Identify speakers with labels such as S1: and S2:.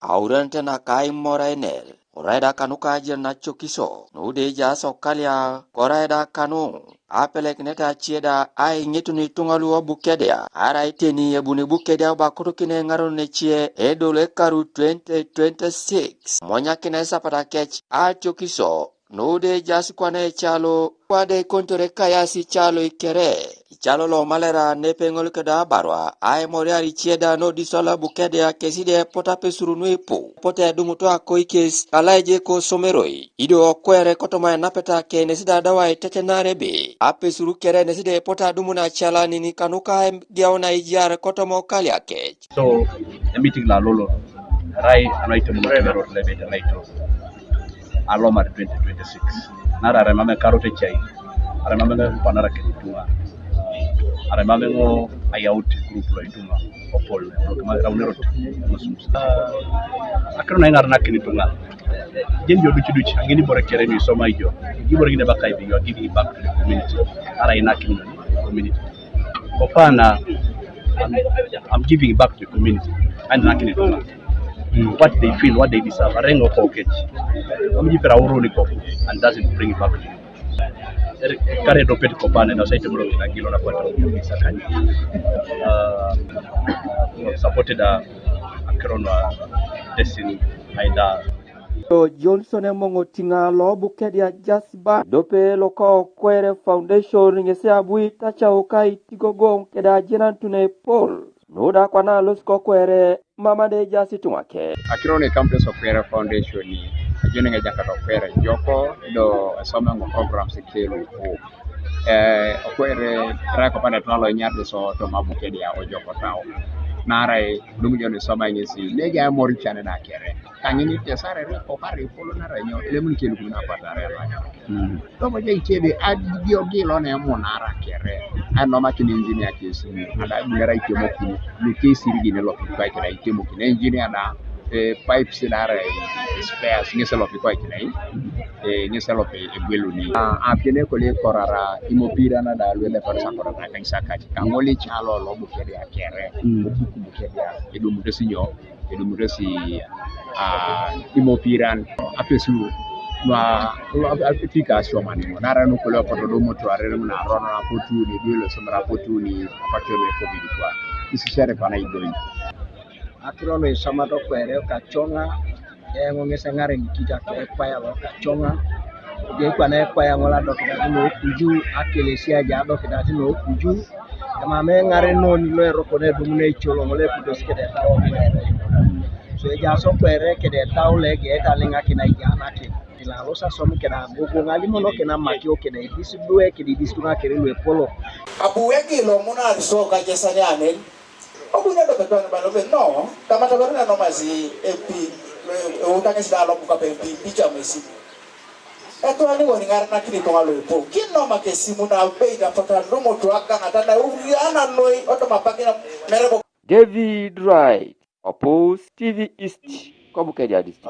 S1: aurente na kai morainel oraida kanu kajer na chokiso no de ja sokalia koraida kanu apelek neta chieda ai nyituni tungalu bukedea ara iteni ebuni bukedea bakutukine ngaro ne chie edole karu 2026 monya kine sapata kech a chokiso no de jasikwane chalo kwade kontore kayasi chalo ikere chalo lo Malera nepengol kada barwa ai moriari chieda no disola bukede ya keside pota pesuru nuipo pota dumuto akoikes alaje ko someroi ido kwere kotoma napeta ke nesida dawa tetenare be apesuru kere neside pota dumuna chala nini kanuka giaona ijar kotomo kaliake.
S2: So the meeting la lolo rai anaita mumero lebeta naito aloma 2026 nara remame karote chai remame panara ketunga remame ngo ayaut group lo itunga opol kama raunero musums akro na ngarna ketunga jenjo duchi angini bore kere ni soma ijo gibore ngine bakai bi you are giving back to the community ara inakini community kopana I'm giving back to the community and nakini tunga what they feel, what they deserve. Arengo pocket. Amjipera uruni ko and doesn't bring it back to you. Kare do pet kopane na site bro na kilo na kwa sakani. Supported a Corona destiny aida.
S1: So Johnson mongo tinga lo bukedia jasba dope loko kwere foundation ngese abui tacha okai tigogo keda jinantune Paul. Noda kwa na losko kwere mama de jasi tumake.
S3: Akirone campus of Kwere Foundation ni ajene nga jakata Kwere joko do somengo programs kelo ko Kwere rako pande tunalo nyarde so to mabukedi ya ojoko tao narai dumu jone soma ngesi neja mori chane na kere kangini tesare re ko pare polo na ranyo lemun kelu kuna patare la to mo jai chebe adio gilo ne mo nara kere ano makini engineer kesi ada mulera itemo kini ni kesi rigine lo kwa kira itemo kini engineer na pipes nara spares ngese lo kwa kina ngese lo pe egwelu ni apene ko le korara imopira na da lwele par sakora na kanisa kati kangoli chalo lo bukede akere buku bukede edum desinyo edum desi imopiran apesu na application manimo nara no ko le poto do moto arere na rono na potu ni dwele so na potu ni apatole covid kwa isi shere pana idoi
S4: akirono isama to Kwere kachonga ngongese ngare nikita kwa ya kachonga je kwa na kwa ya ngola dokita no kuju akelesia ja dokita no kuju kama me ngare no ni lo roko ne dum ne cholo ngole kudo skede tawo so ja so Kwere kede tawo le ge ta linga kina Ejanakine ila losa so mu keda gogo ngali mo no kena makio kede disudwe kede distunga kere lo polo
S5: abu wegi lo muna so ka jesane anel obunya do betona balobe no tamata baruna no mazi epi utake sidalo buka pepi picha mesi eto ani woni ngarna kini to alo po kinno makesi muna beida pata lomo to aka atana uriana noi oto mapakina merebo.
S1: David Wright, Opus TV East, Kobukedia District.